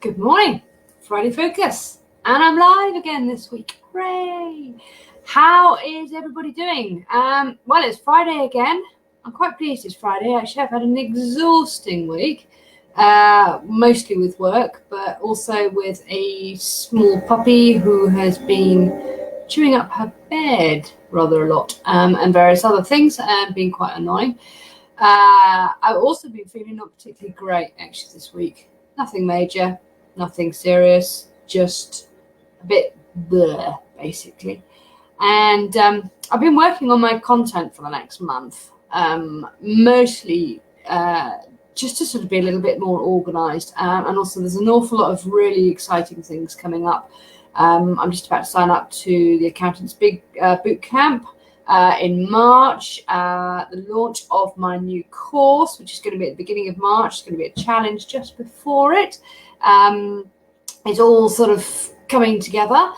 Good morning, Friday Focus, and I'm live again this week. Hooray! How is everybody doing? Well, it's Friday again. I'm quite pleased it's Friday. Actually, I've had an exhausting week, mostly with work, but also with a small puppy who has been chewing up her bed rather a lot, and various other things, and being quite annoying. I've also been feeling not particularly great actually this week. Nothing major, nothing serious, just a bit bleh, basically. And I've been working on my content for the next month, mostly just to sort of be a little bit more organised. And also there's an awful lot of really exciting things coming up. I'm just about to sign up to the Accountants Big Boot Camp in March, the launch of my new course, which is going to be at the beginning of March. It's going to be a challenge just before it. It's all sort of coming together.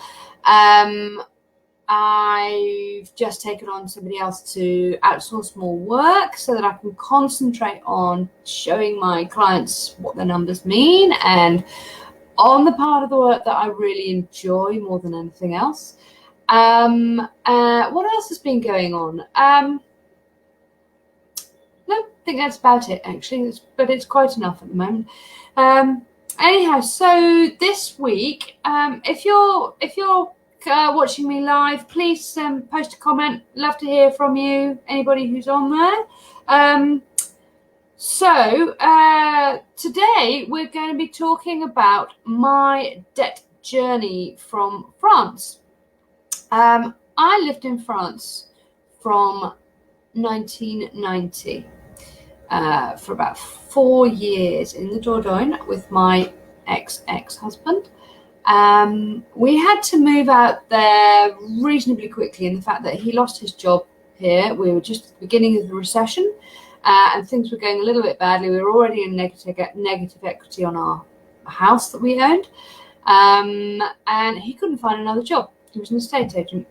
I've just taken on somebody else to outsource more work so that I can concentrate on showing my clients what their numbers mean and on the part of the work that I really enjoy more than anything else. What else has been going on? No, I think that's about it actually, but it's quite enough at the moment. Anyhow, so this week, if you're watching me live, please post a comment. Love to hear from you, anybody who's on there. So today we're going to be talking about my debt journey from France. I lived in France from 1990 for about 4 years in the Dordogne with my ex-husband. We had to move out there reasonably quickly in the fact that he lost his job here. We were just at the beginning of the recession. And things were going a little bit badly. We were already in negative equity on our house that we owned. And he couldn't find another job. He was an estate agent.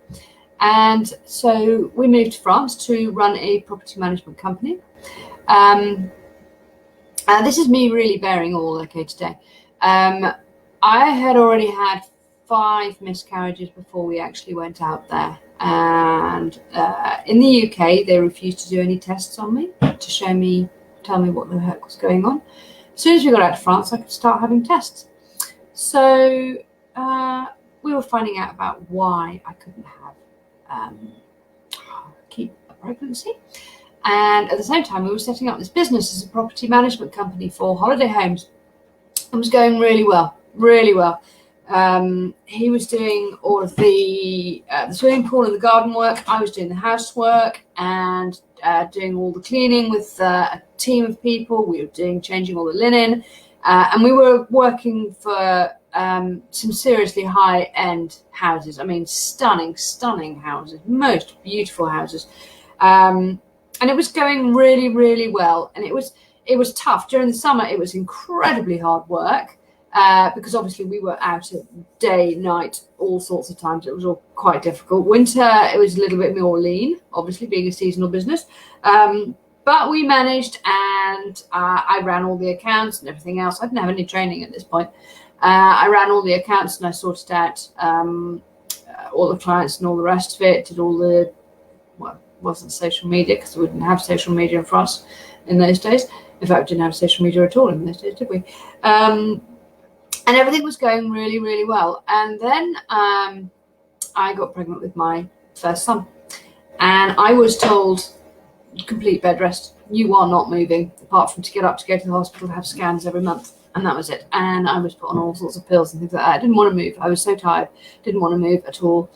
And so we moved to France to run a property management company. This is me really bearing all okay today. I had already had 5 miscarriages before we actually went out there. And in the UK, they refused to do any tests on me to tell me what the heck was going on. As soon as we got out to France, I could start having tests. So we were finding out about why I couldn't keep a pregnancy. And at the same time, we were setting up this business as a property management company for holiday homes. It was going really well, really well. He was doing all of the swimming pool and the garden work. I was doing the housework and doing all the cleaning with a team of people. We were changing all the linen, and we were working for some seriously high-end houses. I mean, stunning houses, most beautiful houses. And it was going really, really well. And it was tough. During the summer, it was incredibly hard work. Because obviously we were out at day, night, all sorts of times. It was all quite difficult. Winter, it was a little bit more lean, obviously being a seasonal business. But we managed, and I ran all the accounts and everything else. I didn't have any training at this point. I ran all the accounts and I sorted out all the clients and all the rest of it. Did all the, well, it wasn't social media because we didn't have social media in France in those days. In fact, we didn't have social media at all in those days, did we? And everything was going really, really well. And then I got pregnant with my first son. And I was told, complete bed rest. You are not moving, apart from to get up to go to the hospital to have scans every month. And that was it. And I was put on all sorts of pills and things like that. I didn't want to move. I was so tired. Didn't want to move at all.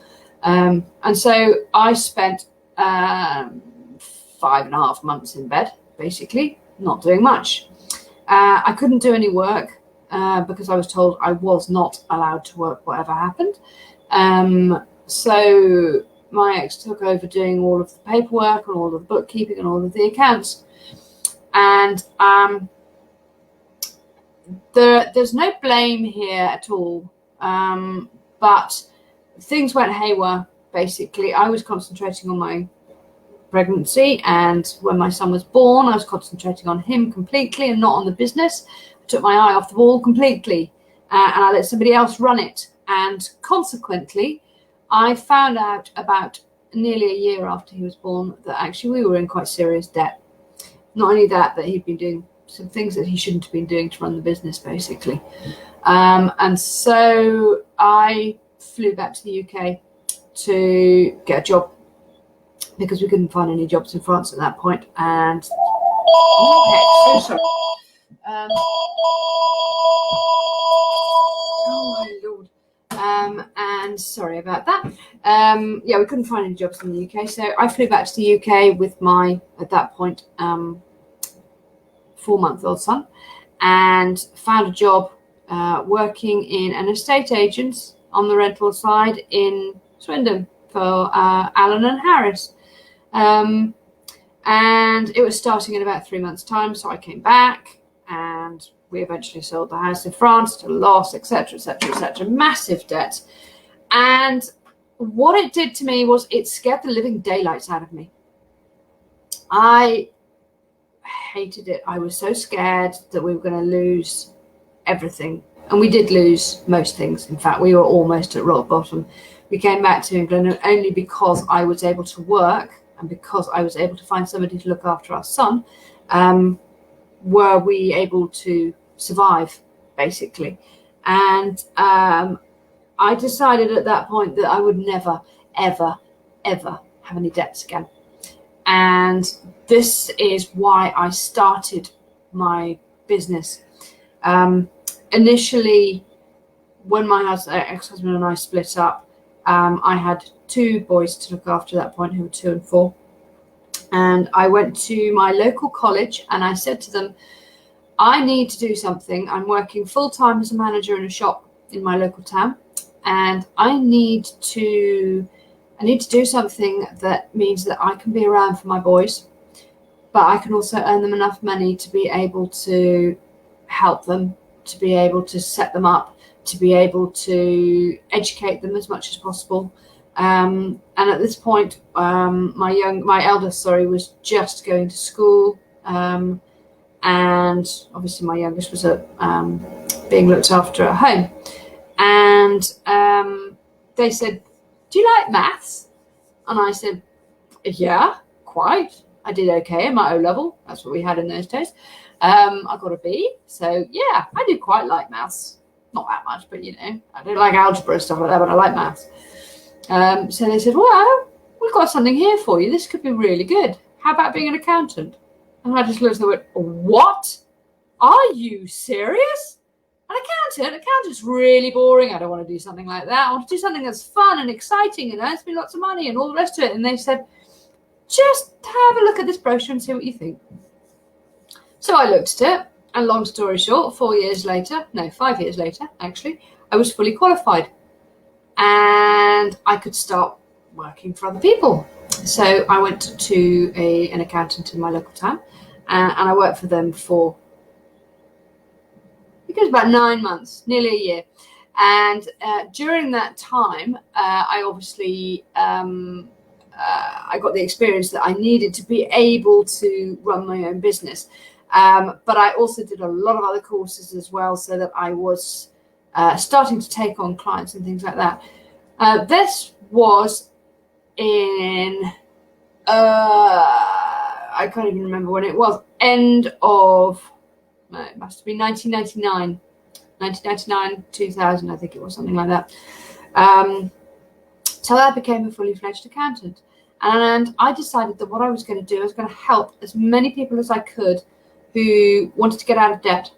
And so I spent 5.5 months in bed, basically, not doing much. I couldn't do any work. Because I was told I was not allowed to work whatever happened. So my ex took over doing all of the paperwork and all of the bookkeeping and all of the accounts. And there's no blame here at all. But things went haywire, basically. I was concentrating on my pregnancy, and when my son was born, I was concentrating on him completely and not on the business. I took my eye off the ball completely. and I let somebody else run it. And consequently, I found out about nearly a year after he was born that actually we were in quite serious debt. Not only that he'd been doing some things that he shouldn't have been doing to run the business, basically. And so I flew back to the UK to get a job because we couldn't find any jobs in France at that point. And so sorry. Oh my Lord. And sorry about that. We couldn't find any jobs in the UK, so I flew back to the UK with my, at that point, 4-month-old son, and found a job working in an estate agent on the rental side in Swindon for Allen and Harris. And it was starting in about 3 months' time, so I came back and we eventually sold the house in France to a loss, etc., etc., etc. Massive debt. And what it did to me was it scared the living daylights out of me. I hated it. I was so scared that we were going to lose everything. And we did lose most things. In fact, we were almost at rock bottom. We came back to England only because I was able to work and because I was able to find somebody to look after our son. Were we able to survive, basically. And I decided at that point that I would never, ever, ever have any debts again. And this is why I started my business. Initially, when my ex-husband and I split up, I had 2 boys to look after at that point who were 2 and 4. And I went to my local college and I said to them, I need to do something. I'm working full-time as a manager in a shop in my local town, and I need to do something that means that I can be around for my boys, but I can also earn them enough money to be able to help them, to be able to set them up, to be able to educate them as much as possible. And at this point, my eldest, was just going to school, and obviously my youngest was being looked after at home. And they said, "Do you like maths?" And I said, "Yeah, quite. I did okay in my O level. That's what we had in those days. I got a B, so yeah, I did quite like maths. Not that much, but I don't like algebra and stuff like that, but I like maths." So they said, "Well, we've got something here for you. This could be really good. How about being an accountant?" And I just looked and went, "What? Are you serious? An accountant? Accountant's really boring. I don't want to do something like that. I want to do something that's fun and exciting and earns me lots of money and all the rest of it." And they said, "Just have a look at this brochure and see what you think." So I looked at it, and long story short, 5 years later, actually, I was fully qualified. And I could start working for other people. So I went to an accountant in my local town, and I worked for them for, I think it was about 9 months, nearly a year. And during that time, I obviously I got the experience that I needed to be able to run my own business. But I also did a lot of other courses as well, so that I was starting to take on clients and things like that. This was in, I can't even remember when it was, end of, it must have been 1999, 2000, I think it was, something like that. So I became a fully fledged accountant. And I decided that what I was going to do, I was going to help as many people as I could who wanted to get out of debt,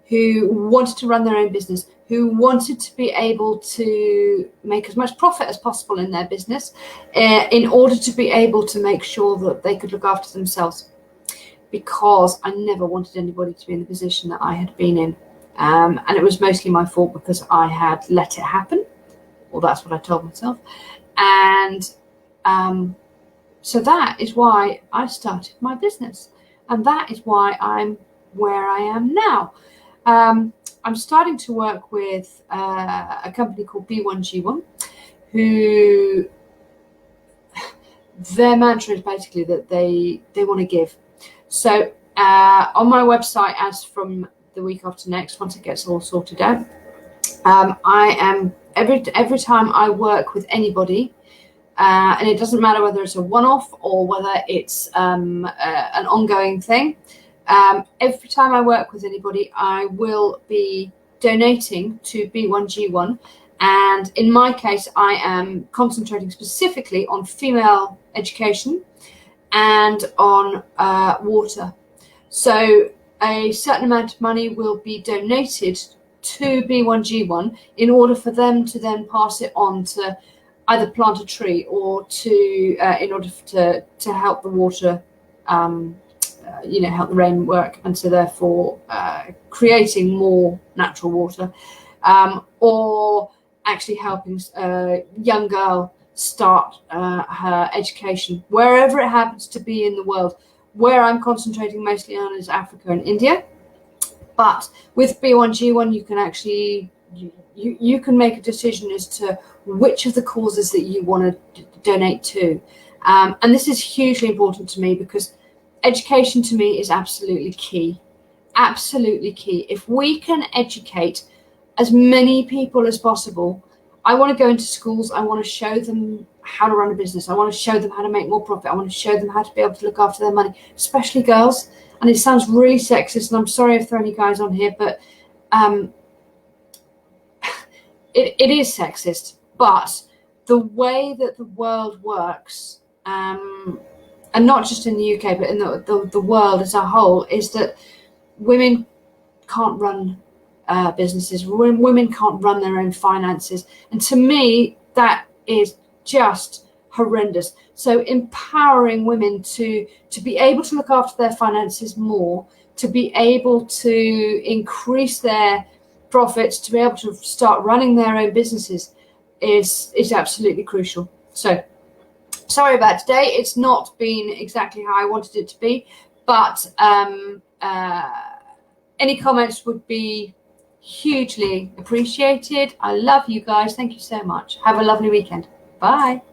who wanted to run their own business, who wanted to be able to make as much profit as possible in their business in order to be able to make sure that they could look after themselves. Because I never wanted anybody to be in the position that I had been in. And it was mostly my fault because I had let it happen. Well, that's what I told myself. And so that is why I started my business. And that is why I'm where I am now. I'm starting to work with a company called B1G1, who their mantra is basically that they want to give. So on my website, as from the week after next, once it gets all sorted out, I am every time I work with anybody, and it doesn't matter whether it's a one-off or whether it's an ongoing thing. Every time I work with anybody, I will be donating to B1G1. And in my case, I am concentrating specifically on female education and on water. So a certain amount of money will be donated to B1G1 in order for them to then pass it on to either plant a tree or to in order to help the water, help the rain work, and so therefore creating more natural water, or actually helping a young girl start her education wherever it happens to be in the world. Where I'm concentrating mostly on is Africa and India, but with B1G1 you can actually you can make a decision as to which of the causes that you want to donate to, and this is hugely important to me because education to me is absolutely key. If we can educate as many people as possible, I want to go into schools, I want to show them how to run a business, I want to show them how to make more profit, I want to show them how to be able to look after their money, especially girls. And it sounds really sexist, and I'm sorry if there are any guys on here, but it is sexist. But the way that the world works, and not just in the UK, but in the world as a whole, is that women can't run businesses. Women can't run their own finances. And to me, that is just horrendous. So empowering women to be able to look after their finances more, to be able to increase their profits, to be able to start running their own businesses is absolutely crucial. So sorry about today. It's not been exactly how I wanted it to be, but any comments would be hugely appreciated. I love you guys. Thank you so much. Have a lovely weekend. Bye.